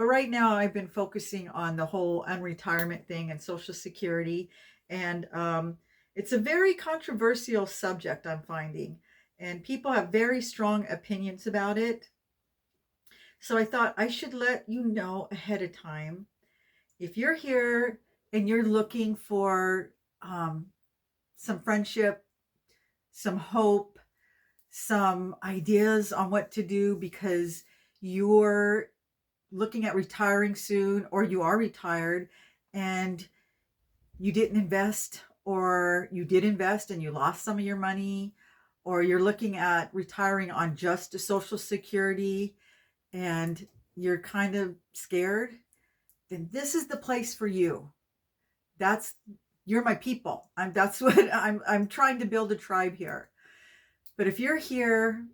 But right now, I've been focusing on the whole unretirement thing and Social Security. And it's a very controversial subject, I'm finding. And people have very strong opinions about it. So I thought I should let you know ahead of time. If you're here and you're looking for um, some friendship, some hope, some ideas on what to do because you're looking at retiring soon or you are retired and you didn't invest, or you did invest and you lost some of your money, or you're looking at retiring on just a Social Security and you're kind of scared, then this is the place for you. That's You're my people. That's what I'm trying to build a tribe here. But if you're here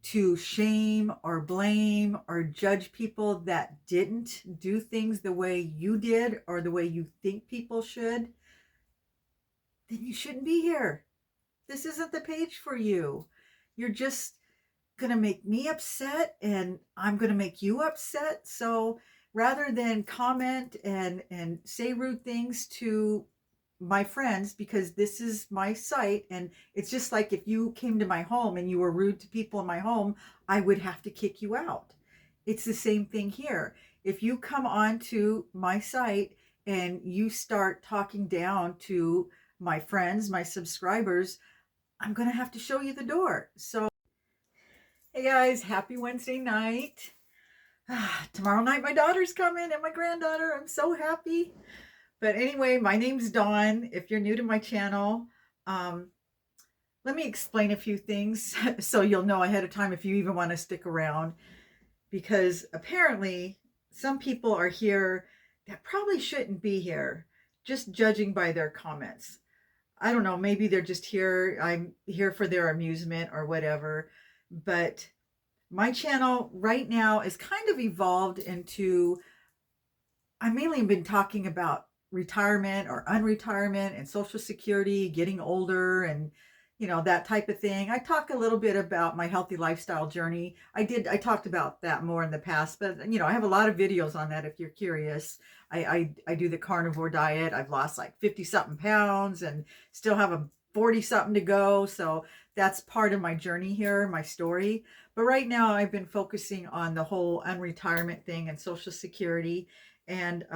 to shame or blame or judge people that didn't do things the way you did or the way you think people should, then you shouldn't be here. This isn't the page for you. You're just going to make me upset and I'm going to make you upset. So rather than comment and say rude things to my friends, because this is my site and it's just like if you came to my home and you were rude to people in my home, I would have to kick you out. It's the same thing here. If you come onto my site and you start talking down to my friends, my subscribers, I'm going to have to show you the door. So hey guys, happy Wednesday night. Tomorrow night my daughter's coming and my granddaughter. I'm so happy. But anyway, my name's Dawn. If you're new to my channel, um, let me explain a few things so you'll know ahead of time if you even want to stick around. Because apparently some people are here that probably shouldn't be here, just judging by their comments. I don't know, maybe they're just here. I'm here for their amusement or whatever. But my channel right now is kind of evolved into, I mainly been talking about retirement or unretirement and Social Security, getting older and that type of thing. I talk a little bit about my healthy lifestyle journey. I talked about that more in the past, but I have a lot of videos on that if you're curious. I do the carnivore diet. I've lost like 50 something pounds and still have a 40 something to go. So that's part of my journey here, my story. But right now I've been focusing on the whole unretirement thing and Social Security. And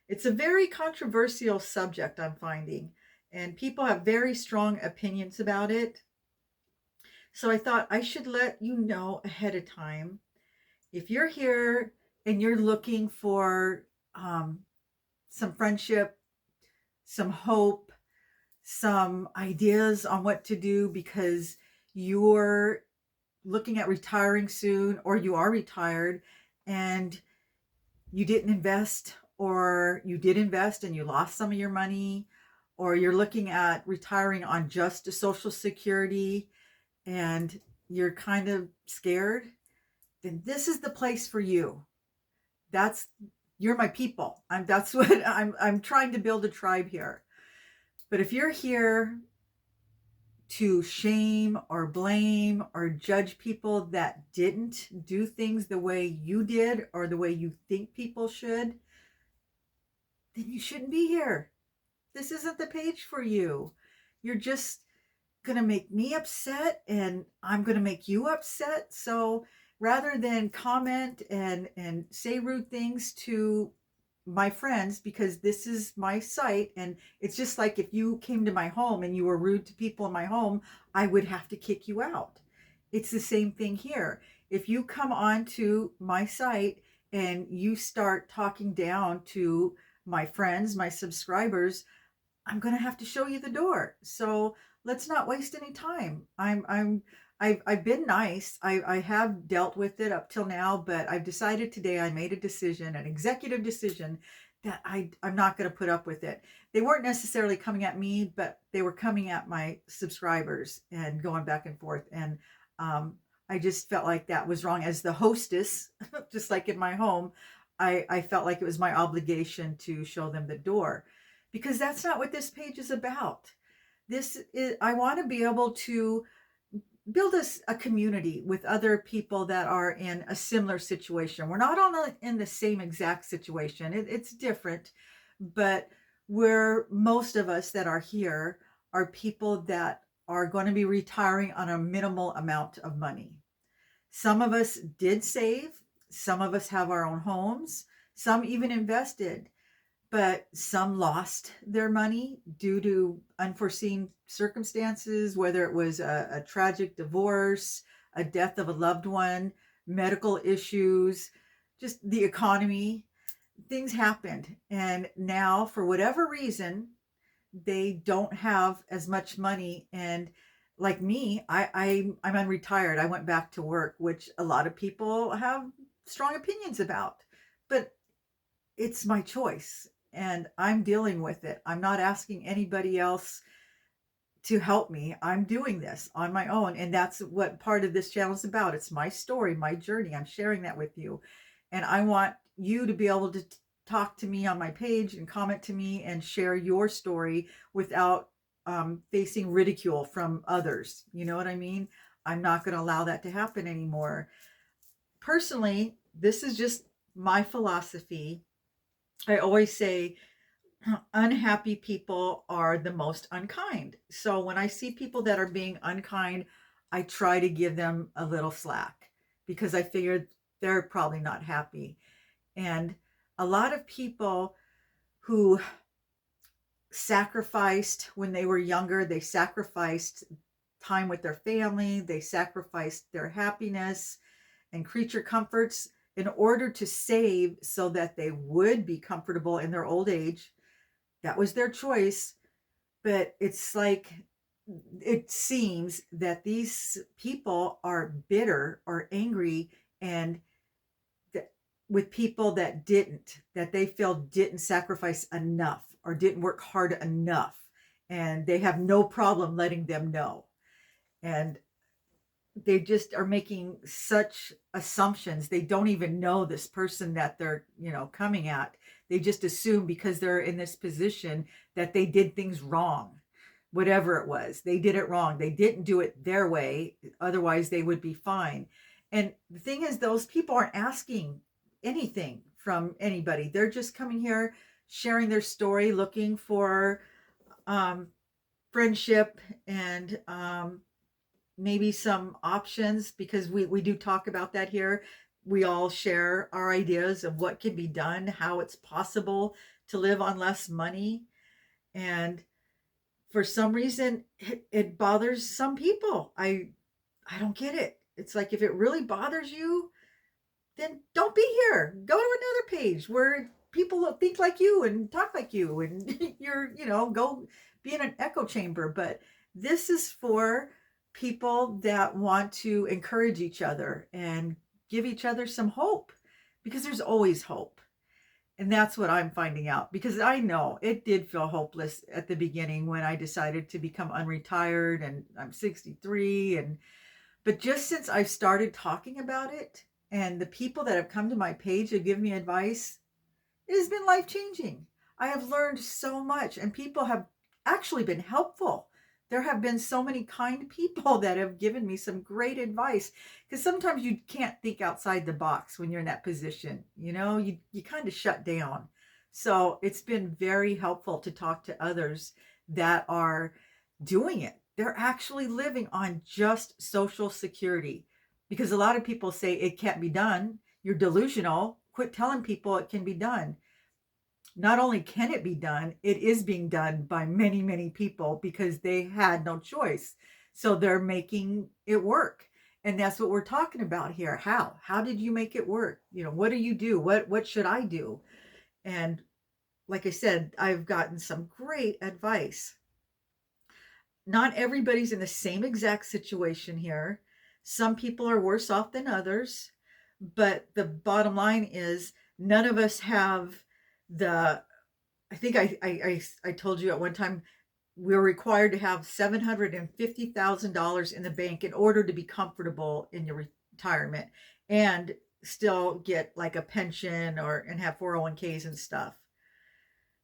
it's a very controversial subject, I'm finding. And people have very strong opinions about it. So I thought I should let you know ahead of time. If you're here and you're looking for some friendship, some hope, some ideas on what to do because you're looking at retiring soon or you are retired and you didn't invest, or you did invest and you lost some of your money, or you're looking at retiring on just a Social Security and you're kind of scared, then this is the place for you. That's You're my people. That's what I'm trying to build a tribe here. But if you're here to shame or blame or judge people that didn't do things the way you did or the way you think people should, then you shouldn't be here. This isn't the page for you. You're just going to make me upset and I'm going to make you upset. So rather than comment and say rude things to my friends, because this is my site and it's just like if you came to my home and you were rude to people in my home, I would have to kick you out. It's the same thing here. If you come onto my site and you start talking down to my friends, my subscribers, I'm going to have to show you the door. So let's not waste any time. I've been nice. I have dealt with it up till now, but I've decided today, I made a decision, an executive decision, that I'm not going to put up with it. They weren't necessarily coming at me, but they were coming at my subscribers and going back and forth. And I just felt like that was wrong as the hostess, just like in my home. I felt like it was my obligation to show them the door, because that's not what this page is about. I want to be able to build a community with other people that are in a similar situation. We're not all in the same exact situation. It's different, but we're most of us that are here are people that are going to be retiring on a minimal amount of money. Some of us did save, some of us have our own homes, some even invested, but some lost their money due to unforeseen circumstances, whether it was a tragic divorce, a death of a loved one, medical issues, just the economy. Things happened. And now, for whatever reason, they don't have as much money. And like me, I'm unretired. I went back to work, which a lot of people have strong opinions about. But it's my choice and I'm dealing with it. I'm not asking anybody else to help me. I'm doing this on my own. And that's what part of this channel is about. It's my story, my journey. I'm sharing that with you. And I want you to be able to talk to me on my page and comment to me and share your story without facing ridicule from others. You know what I mean? I'm not going to allow that to happen anymore. Personally, this is just my philosophy. I always say unhappy people are the most unkind. So when I see people that are being unkind, I try to give them a little slack because I figured they're probably not happy. And a lot of people who sacrificed when they were younger, they sacrificed time with their family, they sacrificed their happiness and creature comforts in order to save so that they would be comfortable in their old age. That was their choice. But it's like, it seems that these people are bitter or angry and with people that they feel didn't sacrifice enough or didn't work hard enough. And they have no problem letting them know. And they just are making such assumptions. They don't even know this person that they're, coming at. They just assume because they're in this position that they did things wrong. Whatever it was, they did it wrong. They didn't do it their way. Otherwise, they would be fine. And the thing is, those people aren't asking anything from anybody. They're just coming here, sharing their story, looking for friendship and maybe some options, because we do talk about that here. We all share our ideas of what can be done, how it's possible to live on less money. And for some reason, it bothers some people. I don't get it. It's like, if it really bothers you, then don't be here. Go to another page where people think like you and talk like you, and go be in an echo chamber. But this is for people that want to encourage each other and give each other some hope, because there's always hope. And that's what I'm finding out, because I know it did feel hopeless at the beginning when I decided to become unretired, and I'm 63. But just since I've started talking about it, and the people that have come to my page to give me advice, it has been life changing. I have learned so much, and people have actually been helpful. There have been so many kind people that have given me some great advice, because sometimes you can't think outside the box when you're in that position. You kind of shut down. So it's been very helpful to talk to others that are doing it. They're actually living on just Social Security, because a lot of people say it can't be done. You're delusional. Quit telling people it can be done. Not only can it be done, it is being done by many, many people because they had no choice. So they're making it work. And that's what we're talking about here. How did you make it work? What do you do? What should I do? And like I said, I've gotten some great advice. Not everybody's in the same exact situation here. Some people are worse off than others. But the bottom line is, none of us have I think I told you at one time, we're required to have $750,000 in the bank in order to be comfortable in your retirement and still get like a pension and have 401ks and stuff.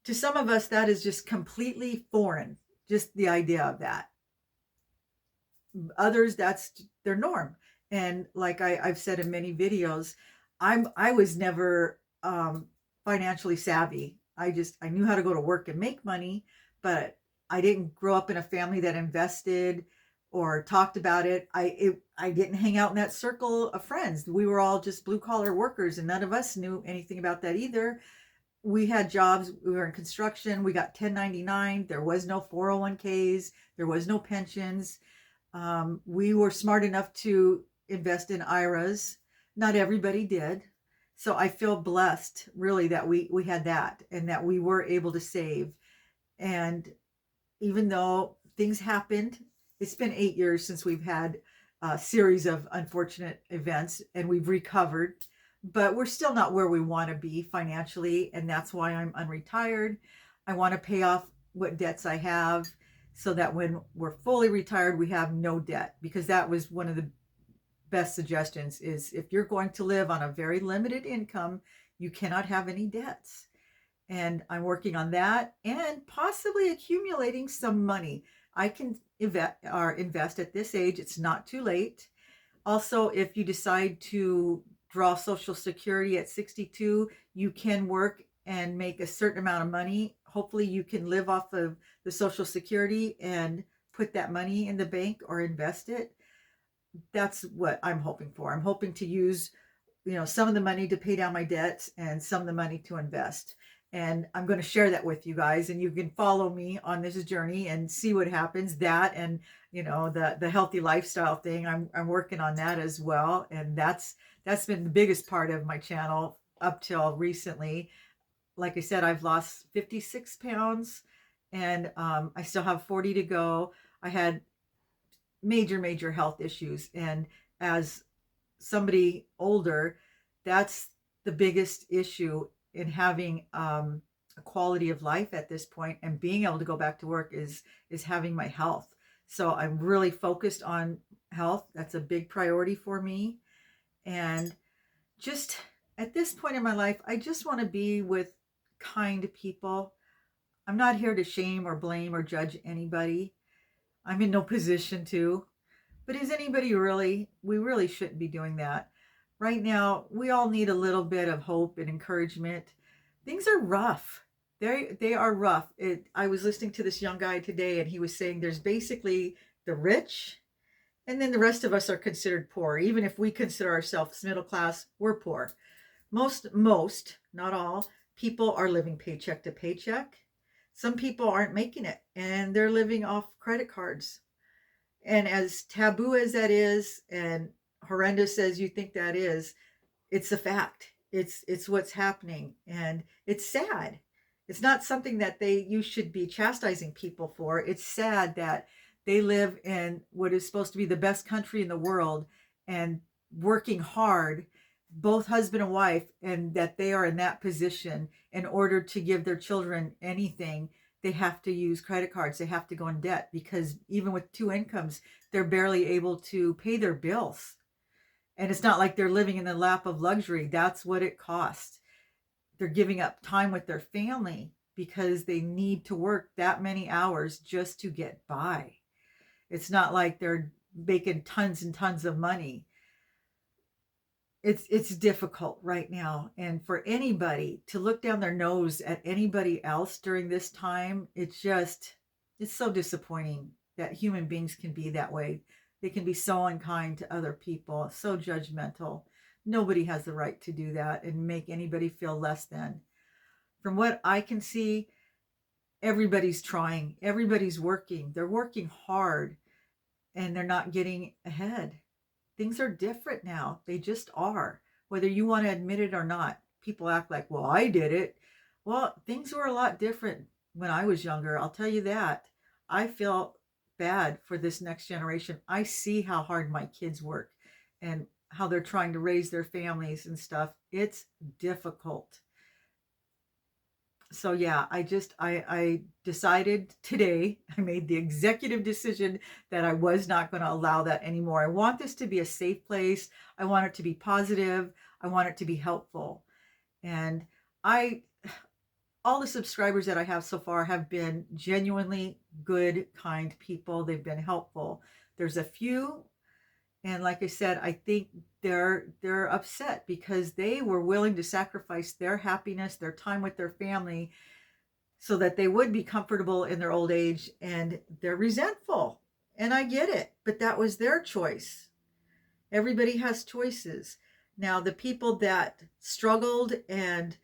To some of us, that is just completely foreign, just the idea of that. Others, that's their norm. And like I've said in many videos, I was never financially savvy. I knew how to go to work and make money, but I didn't grow up in a family that invested or talked about it. I didn't hang out in that circle of friends. We were all just blue collar workers, and none of us knew anything about that either. We had jobs, we were in construction, we got 1099, there was no 401ks, there was no pensions. We were smart enough to invest in IRAs. Not everybody did. So I feel blessed really that we had that and that we were able to save. And even though things happened, it's been 8 years since we've had a series of unfortunate events and we've recovered, but we're still not where we want to be financially. And that's why I'm unretired. I want to pay off what debts I have so that when we're fully retired, we have no debt, because that was one of the best suggestions is if you're going to live on a very limited income, you cannot have any debts. And I'm working on that and possibly accumulating some money. I can invest at this age. It's not too late. Also, if you decide to draw Social Security at 62, you can work and make a certain amount of money. Hopefully, you can live off of the Social Security and put that money in the bank or invest it. That's what I'm hoping for. I'm hoping to use, some of the money to pay down my debts and some of the money to invest. And I'm going to share that with you guys, and you can follow me on this journey and see what happens. That and the healthy lifestyle thing. I'm working on that as well, and that's been the biggest part of my channel up till recently. Like I said, I've lost 56 pounds, and I still have 40 to go. I had major health issues, and as somebody older, that's the biggest issue in having a quality of life at this point and being able to go back to work is having my health. So I'm really focused on health. That's a big priority for me. And just at this point in my life, I just want to be with kind people. I'm not here to shame or blame or judge anybody. I'm in no position to. But is anybody really? We really shouldn't be doing that. Right now, we all need a little bit of hope and encouragement. Things are rough. They are rough. I was listening to this young guy today, and he was saying there's basically the rich, and then the rest of us are considered poor. Even if we consider ourselves middle class, we're poor. Most, not all, people are living paycheck to paycheck. Some people aren't making it, and they're living off credit cards. And as taboo as that is, and horrendous as you think that is, it's a fact. It's what's happening, and it's sad. It's not something that you should be chastising people for. It's sad that they live in what is supposed to be the best country in the world and working hard, both husband and wife, and that they are in that position in order to give their children anything. They have to use credit cards. They have to go in debt because even with two incomes, they're barely able to pay their bills. And it's not like they're living in the lap of luxury. That's what it costs. They're giving up time with their family because they need to work that many hours just to get by. It's not like they're making tons and tons of money. It's difficult right now, and for anybody to look down their nose at anybody else during this time, it's so disappointing that human beings can be that way. They can be so unkind to other people, so judgmental. Nobody has the right to do that and make anybody feel less than. From what I can see, everybody's trying, everybody's working, they're working hard, and they're not getting ahead. Things are different now. They just are. Whether you want to admit it or not, people act like, well, I did it. Well, things were a lot different when I was younger. I'll tell you that. I feel bad for this next generation. I see how hard my kids work and how they're trying to raise their families and stuff. It's difficult. So yeah, I decided today, I made the executive decision that I was not going to allow that anymore. I want this to be a safe place. I want it to be positive. I want it to be helpful. And all the subscribers that I have so far have been genuinely good, kind people. They've been helpful. There's a few, and like I said, I think they're upset because they were willing to sacrifice their happiness, their time with their family, so that they would be comfortable in their old age, and they're resentful. And I get it, but that was their choice. Everybody has choices. Now, the people that struggled and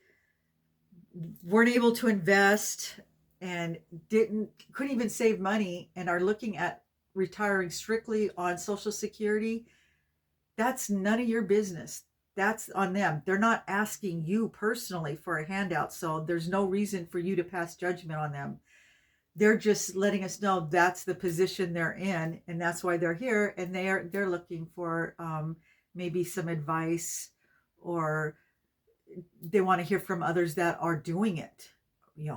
weren't able to invest and didn't couldn't even save money and are looking at retiring strictly on Social Security, that's none of your business. That's on them. They're not asking you personally for a handout, so there's no reason for you to pass judgment on them. They're just letting us know that's the position they're in, and that's why they're here, and they're looking for maybe some advice, or they want to hear from others that are doing it.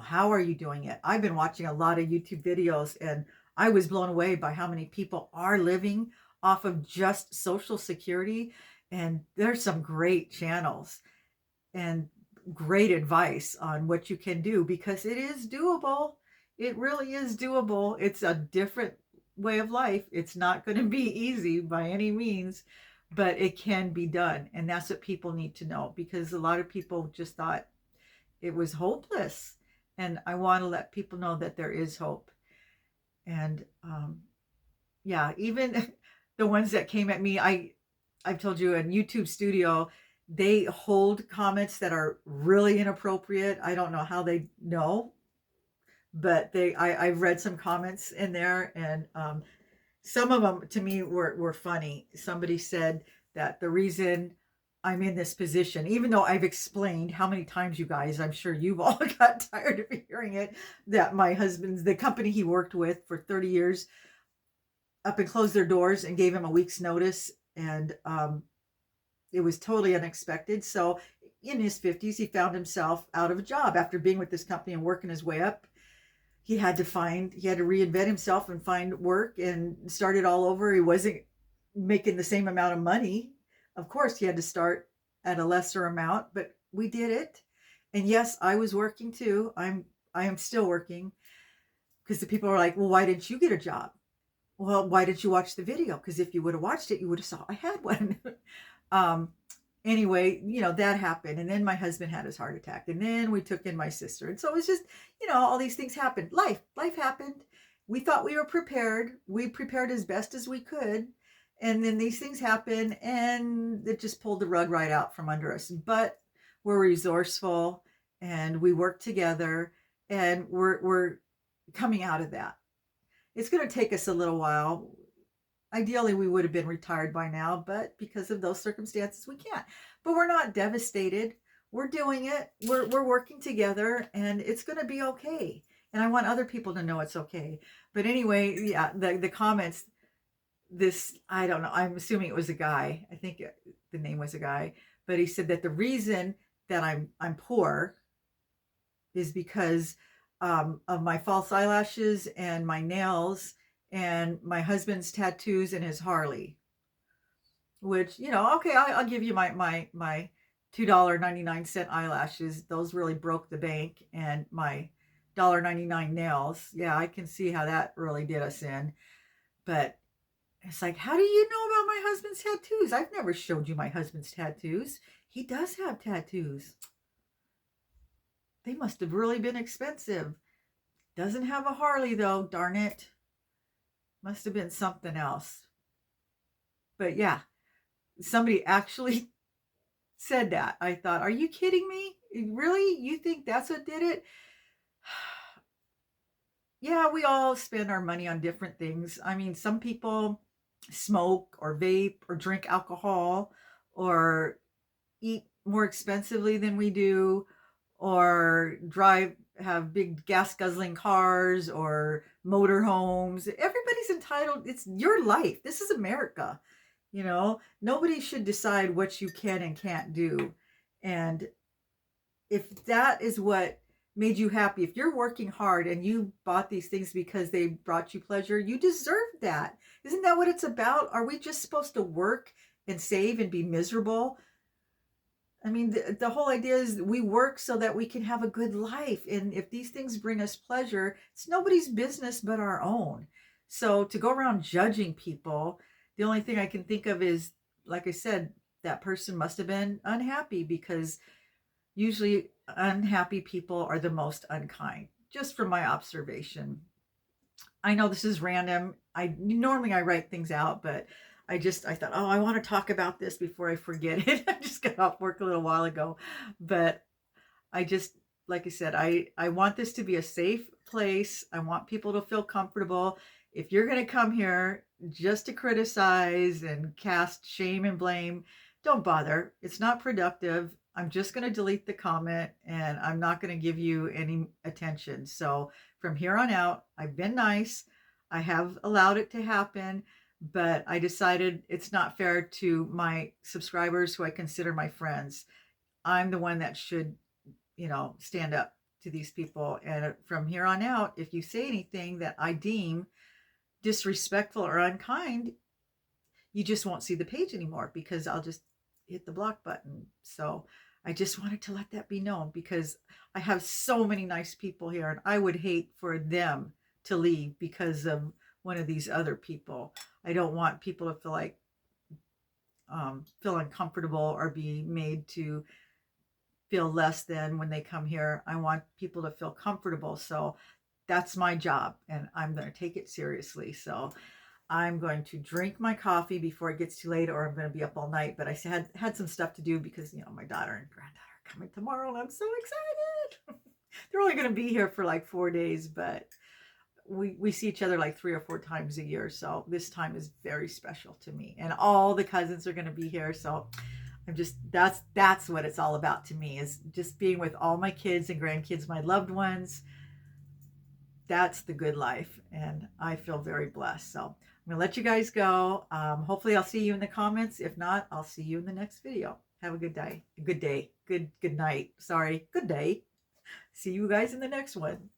How are you doing it? I've been watching a lot of YouTube videos, and I was blown away by how many people are living off of just Social Security. And there's some great channels and great advice on what you can do, because it is doable. It really is doable. It's a different way of life. It's not going to be easy by any means, but it can be done. And that's what people need to know, because a lot of people just thought it was hopeless. And I want to let people know that there is hope. And yeah, even the ones that came at me, I've told you, in YouTube Studio, they hold comments that are really inappropriate. I don't know how they know, but I've read some comments in there, and some of them to me were funny. Somebody said that the reason I'm in this position, even though I've explained how many times, you guys, I'm sure you've all got tired of hearing it, that my husband's, the company he worked with for 30 years, up and closed their doors and gave him a week's notice. And it was totally unexpected. So in his 50s, he found himself out of a job after being with this company and working his way up. He had to reinvent himself and find work and start it all over. He wasn't making the same amount of money. Of course, he had to start at a lesser amount, but we did it. And yes, I was working too. I am still working, because the people are like, well, why didn't you get a job? Well, why didn't you watch the video? Because if you would have watched it, you would have saw I had one. Anyway, that happened. And then my husband had his heart attack. And then we took in my sister. And so it was just, all these things happened. Life happened. We thought we were prepared. We prepared as best as we could. And then these things happen, and it just pulled the rug right out from under us. But we're resourceful, and we work together, and we're coming out of that. It's going to take us a little while. Ideally, we would have been retired by now, but because of those circumstances, we can't. But we're not devastated. We're doing it. We're working together, and it's going to be okay. And I want other people to know it's okay. But anyway, yeah, the comments, I don't know, I'm assuming it was a guy. I think the name was a guy, but he said that the reason that I'm poor is because of my false eyelashes and my nails and my husband's tattoos and his Harley. Which, okay, I'll give you my $2.99 eyelashes. Those really broke the bank. And my $1.99 nails, yeah, I can see how that really did us in. But it's like, how do you know about my husband's tattoos? I've never showed you my husband's tattoos. He does have tattoos. They must have really been expensive. Doesn't have a Harley though, darn it. Must have been something else. But yeah, somebody actually said that. I thought, are you kidding me? Really? You think that's what did it? Yeah, we all spend our money on different things. I mean, some people smoke or vape or drink alcohol or eat more expensively than we do, or have big gas guzzling cars or motor homes. Everybody's entitled. It's your life. This is America. Nobody should decide what you can and can't do. And if that is what made you happy, if you're working hard and you bought these things because they brought you pleasure, you deserve that. Isn't that what it's about? Are we just supposed to work and save and be miserable? I mean, the whole idea is we work so that we can have a good life. And if these things bring us pleasure, it's nobody's business but our own. So to go around judging people, the only thing I can think of is, like I said, that person must have been unhappy, because usually unhappy people are the most unkind, just from my observation. I know this is random. I normally I write things out, but I thought, oh, I want to talk about this before I forget it. I just got off work a little while ago, but I just, like I said, I want this to be a safe place. I want people to feel comfortable. If you're going to come here just to criticize and cast shame and blame, don't bother. It's not productive. I'm just going to delete the comment, and I'm not going to give you any attention. So from here on out, I've been nice. I have allowed it to happen, but I decided it's not fair to my subscribers who I consider my friends. I'm the one that should, stand up to these people. And from here on out, if you say anything that I deem disrespectful or unkind, you just won't see the page anymore, because I'll just hit the block button. So I just wanted to let that be known, because I have so many nice people here, and I would hate for them to leave because of one of these other people. I don't want people to feel like feel uncomfortable or be made to feel less than when they come here. I want people to feel comfortable. So that's my job, and I'm going to take it seriously. So I'm going to drink my coffee before it gets too late, or I'm going to be up all night. But I had some stuff to do, because my daughter and granddaughter are coming tomorrow, and I'm so excited. They're only going to be here for like 4 days, but we see each other like 3 or 4 times a year. So this time is very special to me, and all the cousins are going to be here. So I'm just, that's what it's all about to me, is just being with all my kids and grandkids, my loved ones. That's the good life, and I feel very blessed. So I'm gonna let you guys go. Hopefully I'll see you in the comments. If not, I'll see you in the next video. Have a good day. Good night. Sorry, good day. See you guys in the next one.